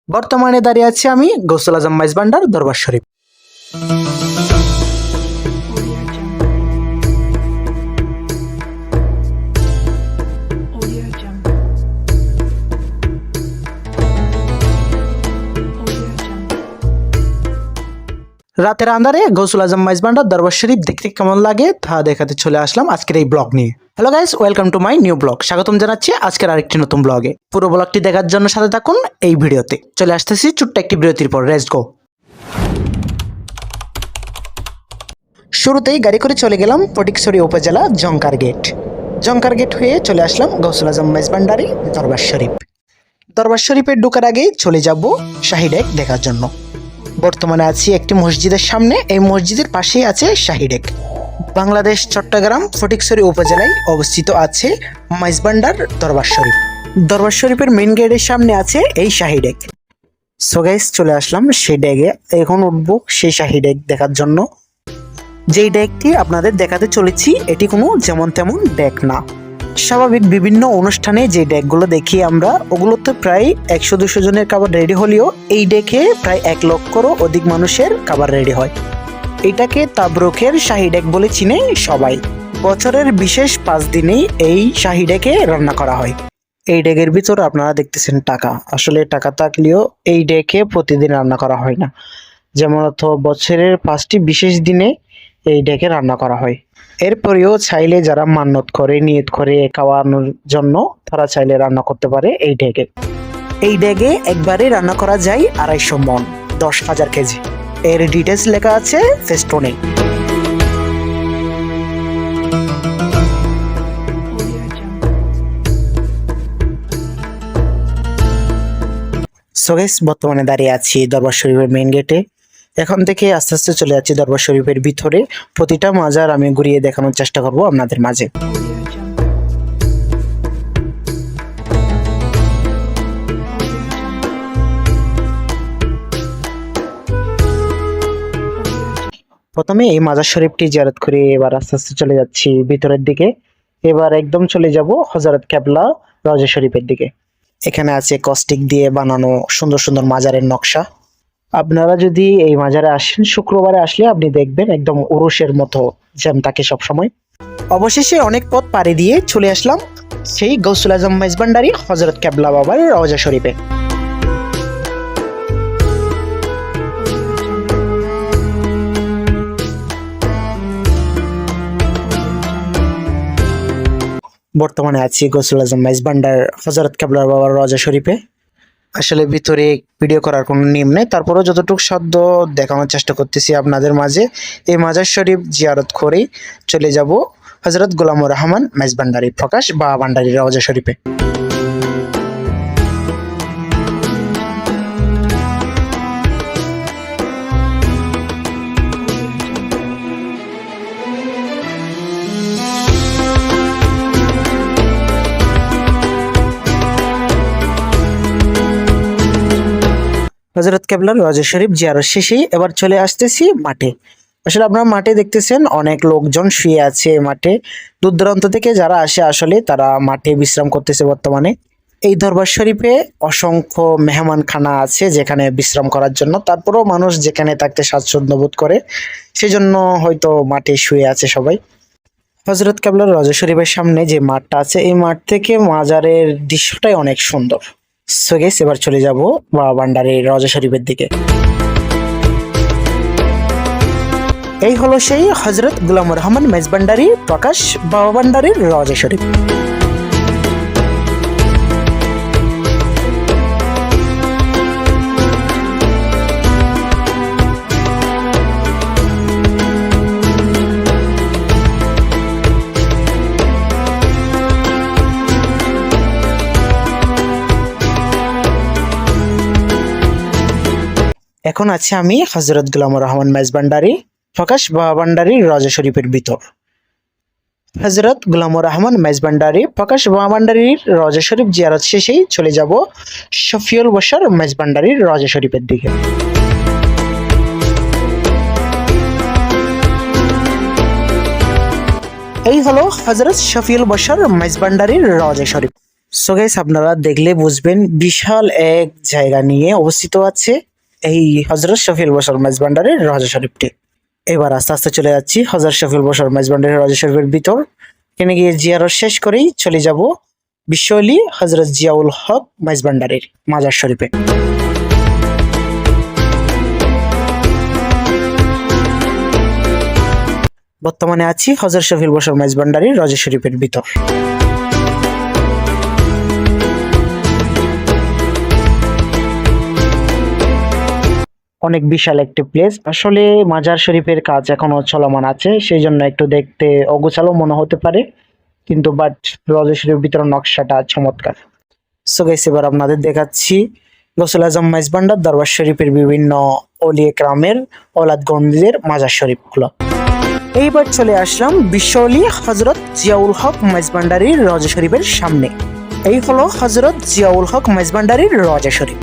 বর্তমানে দাঁড়িয়ে আছি আমি গৌসুল আজম মাইজভান্ডার দরবার শরীফ। রাতের আন্ধারে গৌসুল আজম মাইজভান্ডার দরবার শরীফ দেখতে কেমন লাগে তা দেখাতে চলে আসলাম আজকের এই ব্লগ নিয়ে। Hello guys, welcome to my new blog. স্বাগতম জানাচ্ছি আজকের আরেকটি নতুন ব্লগে। পুরো ব্লগটি দেখার জন্য সাথে থাকুন এই ভিডিওতে। চলে আসতেছি ছোট্ট একটি বিরতির পর। Let's go. শুরুতেই গাড়ি করে চলে গেলাম ফটিকছড়ি উপজেলা জংকার গেট। জংকার গেট হয়ে চলে আসলাম গৌসুল আজম মাইজভান্ডারি দরবার শরীফ। দরবার শরীফে ঢোকার আগেই চলে যাব শাহী ডেক দেখার জন্য। বর্তমানে আছি একটি মসজিদের সামনে। এই মসজিদের পাশেই আছে শাহী ডেক। বাংলাদেশ চট্টগ্রাম ফটিকছড়ি উপজেলায় অবস্থিত আছে মাইজভান্ডার দরবার শরীফ। দরবার শরীফের মেইন গেটের সামনে আছে এই শাহী ডেক। সো গাইস, চলে আসলাম সেই ডেকে। এখন উঠবো সেই শাহী ডেক দেখার জন্য। যেই ডেকটি আপনাদের দেখাতে চলেছি এটি কোনো যেমন তেমন ডেক না। স্বাভাবিক বিভিন্ন অনুষ্ঠানে যে ডেকগুলো দেখি আমরা, ওগুলোতে প্রায় 100-200 জনের খাবার রেডি হলেও এই ডেকে প্রায় 1 লক্ষরও অধিক মানুষের খাবার রেডি হয়। এটাকে তাবরুকের শাহী ডেক বলে চিনে সবাই। বছরের বিশেষ 5 দিনেই এই শাহী ডেকে রান্না করা হয়। এই ডেকের ভিতর আপনারা দেখতেছেন টাকা। আসলে টাকা থাকলেও এই ডেকে প্রতিদিন রান্না করা হয় না। যেমন বছরের 5টি বিশেষ দিনে এই ডেকে রান্না করা হয়। এরপরেও চাইলে যারা মান্যত করে নিয়ত করে খাওয়ানোর জন্য তারা চাইলে রান্না করতে পারে এই ডেকে। এই ডেকে একবারে রান্না করা যায় 250 মণ, 10,000 কেজি। এর ডিটেলস লেখা আছে ফেস্টনে। সো গাইস, বর্তমানে দাঁড়িয়ে আছি দরবার শরীফের মেইন গেটে। এখন থেকে আস্তে আস্তে চলে যাচ্ছি দরবার শরীফের ভিতরে। প্রতিটা মাজার আমি ঘুরিয়ে দেখানোর চেষ্টা করব আপনাদের মাঝে। প্রথমে এই মাজার শরীফটি জিয়ারত করে এবার আস্তে আস্তে চলে যাচ্ছি ভিতরের দিকে। এবার একদম চলে যাব হযরত কেবলা রওজা শরীফের দিকে। এখানে আছে কস্টিক দিয়ে বানানো সুন্দর সুন্দর মাজারের নকশা। আপনারা যদি এই মাজারে আসেন, শুক্রবারে আসলে আপনি দেখবেন একদম উরুসের মতো জ্যাম থাকে সবসময়। অবশেষে অনেক পথ পাড়ি দিয়ে চলে আসলাম সেই গৌসুল আজম মাইজভান্ডারি হযরত কেবলা বাবার রওজা শরীফে। বর্তমানে আছি গৌসুল আজম মাইজভান্ডার হযরত কেবলা বাবার রওজা শরীফে। আসলে ভিতরে ভিডিও করার কোনো নিয়ম নেই, তারপরেও যতটুকু সাধ্য দেখানোর চেষ্টা করতেছি আপনাদের মাঝে। এই মাজার শরীফ জিয়ারত করেই চলে যাব হযরত গোলামুর রহমান মাইজভান্ডারি প্রকাশ বাবা ভান্ডারী রওজা শরীফে। হযরত কেবলার রওজা শরীফ জিয়ারত শেষেই এবার চলে আসতেছি মাঠে। আসলে আপনারা মাঠে দেখতেছেন অনেক লোকজন শুয়ে আছে মাঠে। দূর দূরান্ত থেকে যারা আসে আসলে তারা মাঠে বিশ্রাম করতেছে বর্তমানে। এই দরবার শরীফে অসংখ্য মেহমানখানা আছে যেখানে বিশ্রাম করার জন্য। তারপরেও মানুষ যেখানে থাকতে স্বাচ্ছন্দ্য বোধ করে সেজন্য হয়তো মাঠে শুয়ে আছে সবাই। হযরত কেবলার রওজা শরীফের সামনে যে মাঠটা আছে, এই মাঠ থেকে মাজারের দৃশ্যটাই অনেক সুন্দর। সো গাইস, এবার চলে যাব বাবা ভান্ডারী রওজা শরীফের দিকে। এই হলো সেই হযরত গোলামুর রহমান মাইজভান্ডারী প্রকাশ বাবা ভান্ডারীর রওজা শরীফ। এখন আছি আমি হযরত গোলামুর রহমান মাইজভান্ডারী প্রকাশ বাবা ভান্ডারী রওজা শরীফের ভিতর। হযরত গোলামুর রহমান মাইজভান্ডারী প্রকাশ বাবা ভান্ডারীর রওজা শরীফ জিয়ারত শেষেই চলে যাব শফিউল বশর মাইজভান্ডারীর রওজা শরীফের দিকে। এই হলো হযরত শফিউল বশর মাইজভান্ডারীর রওজা শরীফ। সো গাইস, আপনারা দেখলে বুঝবেন বিশাল এক জায়গা নিয়ে অবস্থিত আছে এই হযরত শফিউল বশর মেজবান্ডারের রওজা শরীফটি। এবার আস্তে আস্তে চলে যাচ্ছি হযরত শফিউল বশর মেজবান্ডারের রওজা শরীফের ভিতর। এখানে গিয়ে জিয়ারত শেষ করেই চলে যাব বিশ্বলি হযরত জিয়াউল হক মেজবান্ডারের মাজার শরীফে। বর্তমানে আছি হযরত শফিউল বশর মেজবান্ডারের রওজা শরীফের ভিতর। অনেক বিশাল একটি প্লেস। আসলে মাজার শরীফের কাজ এখনো চলমান আছে, সেই জন্য একটু দেখতে অগোছালো মনে হতে পারে, কিন্তু বাট রওজা শরীফের ভিতরে নকশাটা চমৎকার। সো গাইস, এবার আপনাদের দেখাচ্ছি গৌসুল আজম মেজবান্ডার দরবার শরীফের বিভিন্ন ওলিয়ে কেরামের ওলাদগণদের মাজার শরীফগুলো। এইবার চলে আসলাম বিশ্বলি হযরত জিয়াউল হক মেজবান্ডারির রওজা শরীফের সামনে। এই হলো হযরত জিয়াউল হক মেজবান্ডারির রওজা শরীফ।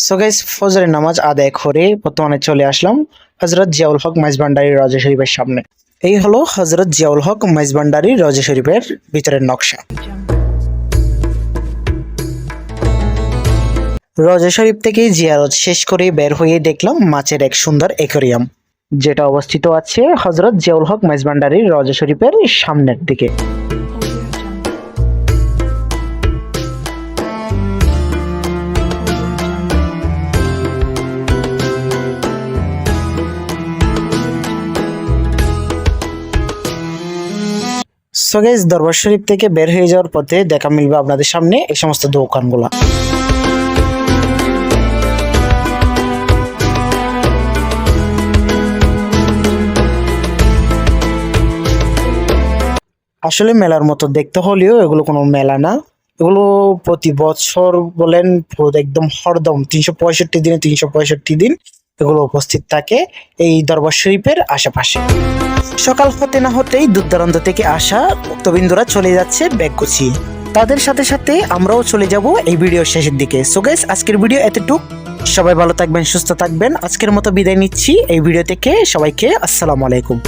সো গাইস, ফজরের নামাজ আদায় করে বর্তমানে চলে আসলাম হযরত জিয়াউল হক মেজবান্ডারির রওজা শরীফের সামনে। এই হলো হযরত জিয়াউল হক মেজবান্ডারির রওজা শরীফের ভিতরের নকশা। রওজা শরীফ থেকে জিয়ারত শেষ করে বের হয়ে দেখলাম মাছের এক সুন্দর অ্যাকোয়ারিয়াম, যেটা অবস্থিত আছে হযরত জিয়াউল হক মেজবান্ডারির রওজা শরীফের সামনের দিকে। সো গাইস, দরবার শরীফ থেকে বের হয়ে যাওয়ার পথে দেখা মিলবে আপনাদের সামনে এই সমস্ত দোকানগুলো। আসলে মেলার মতো দেখতে হলেও এগুলো কোনো মেলা না, এগুলো প্রতি বছর বলেন একদম হরদম 365 দিনে 365 দিন এগুলো উপস্থিত থাকে এই দরবার শরীফের আশেপাশে। সকাল হতে না হতেই দূর দূরান্ত থেকে আসা ভক্তবৃন্দরা চলে যাচ্ছে ব্যাগ গুছিয়ে। তাদের সাথে সাথে আমরাও চলে যাব এই ভিডিওর শেষের দিকে। সো গাইস, আজকের ভিডিও এতটুক। সবাই ভালো থাকবেন, সুস্থ থাকবেন। আজকের মতো বিদায় নিচ্ছি এই ভিডিও থেকে। সবাইকে আসসালামু আলাইকুম।